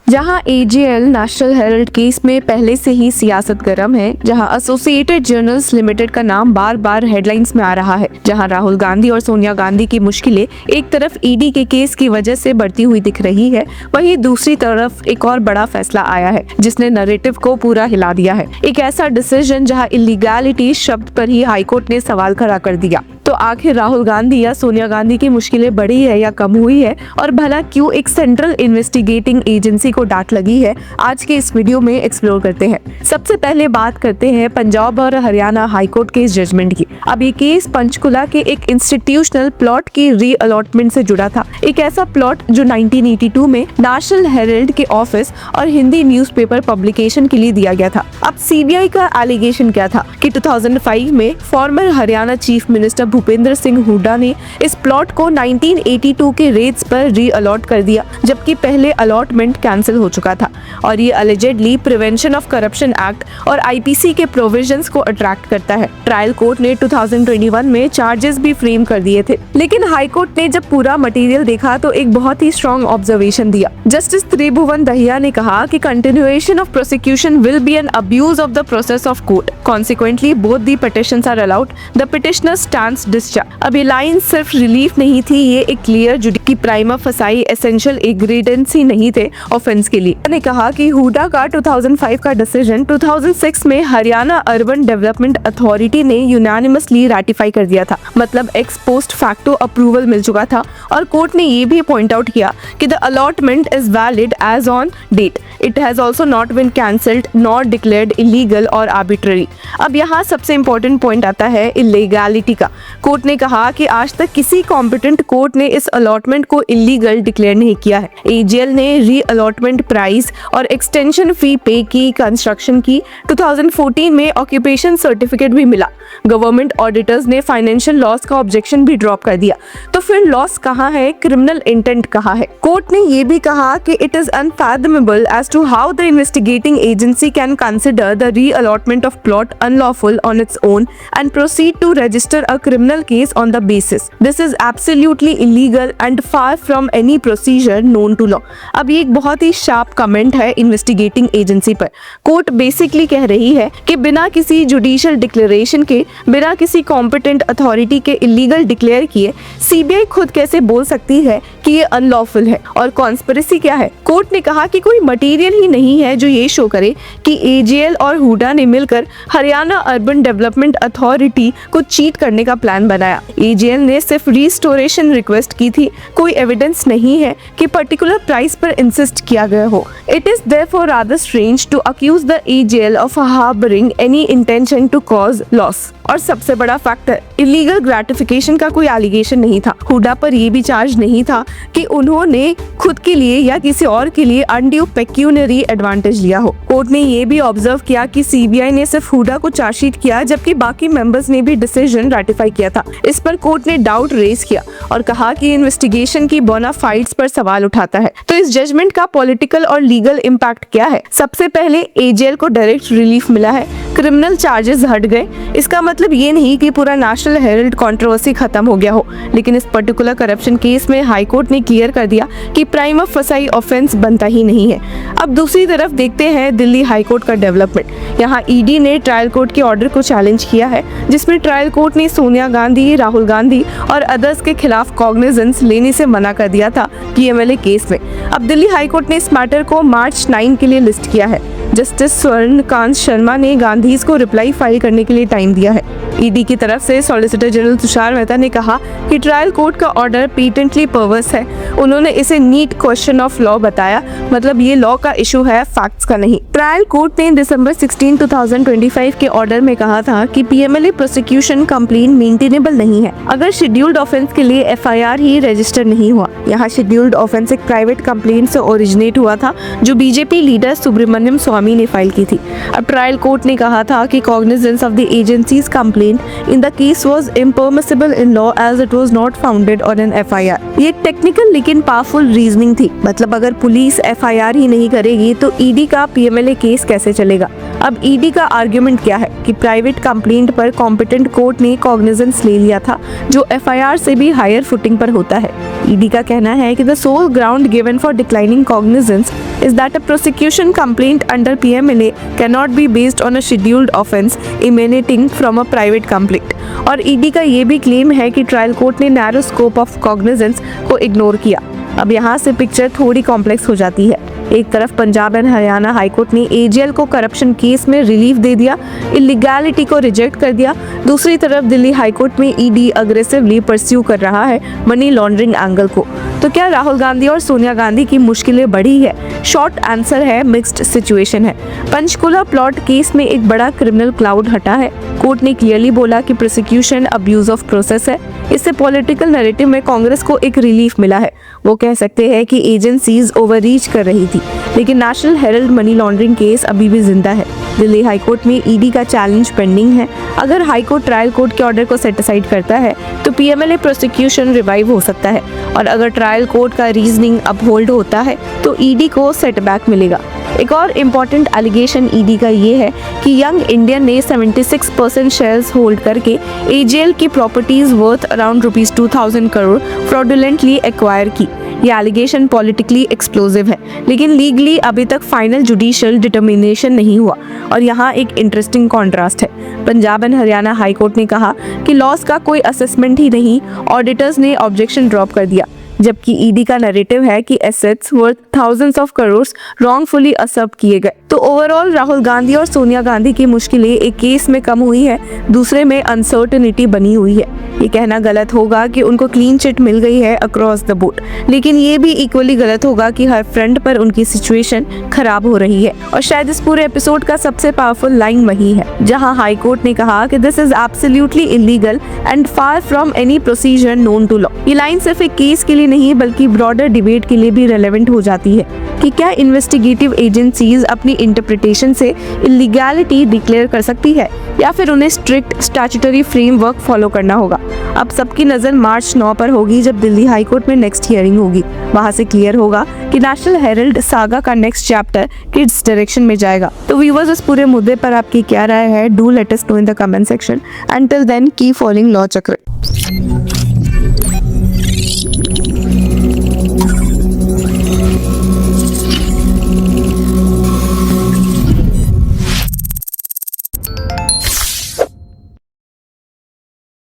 जहां AJL national Herald case में पहले से ही सियासत गर्म है, जहां एसोसिएटेड जर्नल्स लिमिटेड का नाम बार बार हेडलाइंस में आ रहा है, जहां राहुल गांधी और सोनिया गांधी की मुश्किलें एक तरफ ईडी के केस की वजह से बढ़ती हुई दिख रही है, वहीं दूसरी तरफ एक और बड़ा फैसला आया है जिसने नैरेटिव को पूरा हिला दिया है। एक ऐसा डिसीजन जहां इलीगैलिटी शब्द पर ही हाईकोर्ट ने सवाल खड़ा कर दिया। तो आखिर राहुल गांधी या सोनिया गांधी की मुश्किलें बढ़ी है या कम हुई है, और भला क्यों एक सेंट्रल इन्वेस्टिगेटिंग एजेंसी को डांट लगी है, आज के इस वीडियो में एक्सप्लोर करते हैं। सबसे पहले बात करते हैं पंजाब और हरियाणा हाईकोर्ट के इस जजमेंट की। अब ये केस पंचकुला के एक इंस्टीट्यूशनल प्लॉट की री अलॉटमेंट से जुड़ा था, एक ऐसा प्लॉट जो 1982 में नेशनल हेराल्ड के ऑफिस और हिंदी न्यूज़पेपर पब्लिकेशन के लिए दिया गया था। अब सीबीआई का एलिगेशन क्या था कि 2005 में farmer Haryana chief minister Bhupendra Singh Hooda ने इस प्लॉट को 1982 के रेट्स पर री अलॉट कर दिया, जबकि पहले अलॉटमेंट कैंसिल हो चुका था, और ये अलिजेडली प्रिवेंशन ऑफ करप्शन एक्ट और आईपीसी के प्रोविजंस को अट्रैक्ट करता है। ट्रायल कोर्ट ने 2021 में चार्जेस भी फ्रेम कर दिए थे, लेकिन हाई कोर्ट ने जब पूरा मटेरियल देखा तो एक बहुत ही स्ट्रॉन्ग ऑब्जर्वेशन दिया। जस्टिस त्रिभुवन दहिया ने कहा कि continuation of prosecution will be an abuse of the process of court, consequently both the petitions are allowed, the petitioner stands discharge. अब ये लाइन सिर्फ रिलीफ नहीं थी, ये एक क्लियर जुडिकी प्राइमा फसाई एसेंशियल इंग्रेडिएंट्स ही नहीं थे ऑफेंस के लिए। ने कहा कि हुड्डा का 2005 का डिसीजन 2006 में हरियाणा अर्बन डेवलपमेंट अथॉरिटी ने यूनानिमसली रैटिफाई कर दिया था, मतलब एक्स पोस्ट फैक्टो अप्रूवल मिल चुका था, और कोर्ट ने ये भी पॉइंट आउट किया कि the allotment is valid as on date, it has also not been cancelled not declared illegal और आर्बिट्ररी। अब यहाँ सबसे इम्पोर्टेंट पॉइंट आता है इलीगैलिटी का। कोर्ट ने कहा कि आज तक किसी कॉम्पिटेंट कोर्ट ने इस अलॉटमेंट को इलीगल डिक्लेयर नहीं किया है। एजेएल ने री अलॉटमेंट प्राइस और एक्सटेंशन फी पे की, कंस्ट्रक्शन की, 2014 में ऑक्यूपेशन सर्टिफिकेट भी मिला। गवर्नमेंट ऑडिटर्स ने फाइनेंशियल लॉस का ऑब्जेक्शन भी ड्रॉप कर दिया। तो फिर लॉस कहाँ है, क्रिमिनल इंटेंट कहाँ है? कोर्ट ने ये भी कहा कि it is unfathomable as to how the investigating agency can consider the reallotment of plot unlawful on its own and proceed to register a criminal case on the basis. This is absolutely illegal and far from any procedure known to law. अब ये एक बहुत ही sharp comment है investigating agency पर। Court basically कह रही है कि बिना किसी जुडिशियल डिक्लेरेशन के, बिना किसी कॉम्पिटेंट अथॉरिटी के इलीगल डिक्लेयर किए सीबीआई खुद कैसे बोल सकती है कि ये अनलॉफुल है? और कॉन्स्पिरेसी क्या है? कोर्ट ने कहा कि कोई मटेरियल ही नहीं है जो ये शो करे कि एजेएल और हुड्डा ने मिलकर हरियाणा अर्बन डेवलपमेंट अथॉरिटी को चीट करने का प्लान बनाया। एजेएल ने सिर्फ रिस्टोरेशन रिक्वेस्ट की थी, कोई एविडेंस नहीं है कि पर्टिकुलर प्राइस पर इंसिस्ट किया गया हो। It is therefore rather strange to accuse the AJL of harbouring any intention to cause loss. और सबसे बड़ा फैक्टर, इलीगल ग्रेटिफिकेशन का कोई एलिगेशन नहीं था। हुड्डा पर यह भी चार्ज नहीं था कि उन्होंने खुद के लिए या किसी और के लिए अनड्यू पेक्यूनरी एडवांटेज लिया हो। कोर्ट ने यह भी ऑब्जर्व किया कि सीबीआई ने सिर्फ हुड्डा को चार्जशीट किया, जबकि बाकी मेंबर्स ने भी डिसीजन रैटिफाई किया था। इस पर कोर्ट ने डाउट रेज किया और कहा कि इन्वेस्टिगेशन की बोनाफाइड्स पर सवाल उठाता है। तो इस जजमेंट का पॉलिटिकल और लीगल इम्पैक्ट क्या है? सबसे पहले एजेएल को डायरेक्ट रिलीफ मिला है, क्रिमिनल चार्जेस हट गए। इसका मतलब ये नहीं कि पूरा नेशनल हेराल्ड कंट्रोवर्सी खत्म हो गया हो, लेकिन इस पर्टिकुलर करप्शन केस में हाई कोर्ट ने क्लियर कर दिया कि प्राइमा फसाई ऑफेंस बनता ही नहीं है। अब दूसरी तरफ देखते हैं दिल्ली हाई कोर्ट का डेवलपमेंट। यहाँ ईडी ने ट्रायल कोर्ट के ऑर्डर को चैलेंज किया है, जिसमें ट्रायल कोर्ट ने सोनिया गांधी, राहुल गांधी और अदर्स के खिलाफ कॉग्निजेंस लेने से मना कर दिया था पीएमएलए केस में। अब दिल्ली हाई कोर्ट ने इस मैटर को मार्च 9 के लिए लिस्ट किया है। जस्टिस स्वर्णकांत शर्मा ने गांधीज को रिप्लाई फाइल करने के लिए टाइम दिया है। ईडी की तरफ से सॉलिसिटर जनरल तुषार मेहता ने कहा कि ट्रायल कोर्ट का ऑर्डर पेटेंटली परवर्स है। उन्होंने इसे नीट क्वेश्चन ऑफ लॉ बताया, मतलब ये लॉ का इशू है, फैक्ट्स का नहीं। ट्रायल कोर्ट ने दिसंबर 16, 2025 के ऑर्डर में कहा था कि पीएमएलए प्रोसिक्यूशन कंप्लेंट मेंटेनेबल नहीं है अगर शेड्यूल्ड ऑफेंस के लिए एफआईआर ही रजिस्टर नहीं हुआ। यहाँ शेड्यूल्ड ऑफेंस एक प्राइवेट कंप्लेंट से ओरिजिनेट हुआ था जो बीजेपी लीडर सुब्रमण्यम स्वामी ने फाइल की थी। अब ट्रायल कोर्ट ने कहा था कि cognizance of the agencies complaint complaint in the case was impermissible in law as it was not founded on an FIR। ये टेक्निकल लेकिन पावरफुल रीजनिंग थी। मतलब अगर पुलिस FIR ही नहीं करेगी तो ईडी का PMLA केस कैसे चलेगा। अब ईडी का आर्ग्यूमेंट क्या है कि प्राइवेट कंप्लेंट पर कॉम्पिटेंट कोर्ट ने कॉग्निजेंस ले लिया था, जो FIR से भी हायर फुटिंग पर होता है। ईडी का कहना है कि the sole ground given for declining cognizance is that a prosecution complaint under PMLA cannot be based on a scheduled offense emanating from a private complaint। और ईडी का ये भी क्लेम है कि ट्रायल कोर्ट ने नैरो स्कोप ऑफ कॉग्निजेंस को ignore किया। अब यहाँ से पिक्चर थोड़ी कॉम्प्लेक्स हो जाती है। एक तरफ पंजाब एंड हरियाणा हाईकोर्ट ने AGL को करप्शन केस में रिलीफ दे दिया, इलीगैलिटी को रिजेक्ट कर दिया। दूसरी तरफ दिल्ली हाईकोर्ट में ईडी अग्रेसिवली परस्यू कर रहा है मनी लॉन्ड्रिंग एंगल को। तो क्या राहुल गांधी और सोनिया गांधी की मुश्किलें बढ़ी है? शॉर्ट आंसर है मिक्स्ड सिचुएशन है। पंचकुला प्लॉट केस में एक बड़ा क्रिमिनल क्लाउड हटा है। कोर्ट ने क्लियरली बोला कि प्रोसिक्यूशन अब्यूज ऑफ प्रोसेस है। इससे पॉलिटिकल नैरेटिव में कांग्रेस को एक रिलीफ मिला है। वो कह सकते हैं कि एजेंसीज ओवररीच कर रही थी, लेकिन National Herald money laundering case अभी भी जिंदा है। दिल्ली हाईकोर्ट में ईडी का चैलेंज पेंडिंग है। अगर हाईकोर्ट ट्रायल कोर्ट के ऑर्डर को सेट असाइड करता है तो PMLA प्रोसिक्यूशन रिवाइव हो सकता है, और अगर ट्रायल कोर्ट का रीजनिंग अपहोल्ड होता है तो ईडी को सेटबैक मिलेगा। एक और इम्पॉर्टेंट एलिगेशन ईडी का ये है कि यंग इंडियन ने 76% शेयर्स होल्ड करके AGL की properties worth around ₹2000 crore fraudulently acquire की। ये एलिगेशन पॉलिटिकली एक्सप्लोसिव है, लेकिन लीगली अभी तक फाइनल जुडिशियल डिटर्मिनेशन नहीं हुआ। और यहाँ एक इंटरेस्टिंग कॉन्ट्रास्ट है। पंजाब एंड हरियाणा हाईकोर्ट ने कहा कि लॉस का कोई असेसमेंट ही नहीं, ऑडिटर्स ने ऑब्जेक्शन ड्रॉप कर दिया, जबकि ईडी का नैरेटिव है कि assets worth thousands of crore wrongfully usurped किए गए। तो ओवरऑल राहुल गांधी और सोनिया गांधी की मुश्किलें एक केस में कम हुई है, दूसरे में अनसर्टेनिटी बनी हुई है। ये कहना गलत होगा कि उनको क्लीन चिट मिल गई है अक्रॉस द बोर्ड, लेकिन ये भी इक्वली गलत होगा कि हर फ्रंट पर उनकी सिचुएशन खराब हो रही है। और शायद इस पूरे एपिसोड का सबसे पावरफुल लाइन वही है जहां हाई कोर्ट ने कहा कि this is absolutely illegal and far from any procedure known to law. ये लाइन सिर्फ एक केस के लिए नहीं बल्कि ब्रॉडर डिबेट के लिए भी रेलेवेंट हो जाती है कि क्या इन्वेस्टिगेटिव एजेंसीज अपनी इंटरप्रिटेशन से इलीगैलिटी डिक्लेयर कर सकती है, या फिर उन्हें स्ट्रिक्ट स्टैट्यूटरी फ्रेमवर्क फॉलो करना होगा। अब सबकी नज़र मार्च 9 पर होगी, जब दिल्ली हाईकोर्ट में नेक्स्ट हियरिंग होगी। वहां से क्लियर होगा कि नेशनल हेरल्ड सागा का नेक्स्ट चैप्टर किस डायरेक्शन में जाएगा। तो व्यूअर्स, इस पूरे मुद्दे पर आपकी क्या राय है? Do let us know in the comment section. Until then keep following Law चक्र।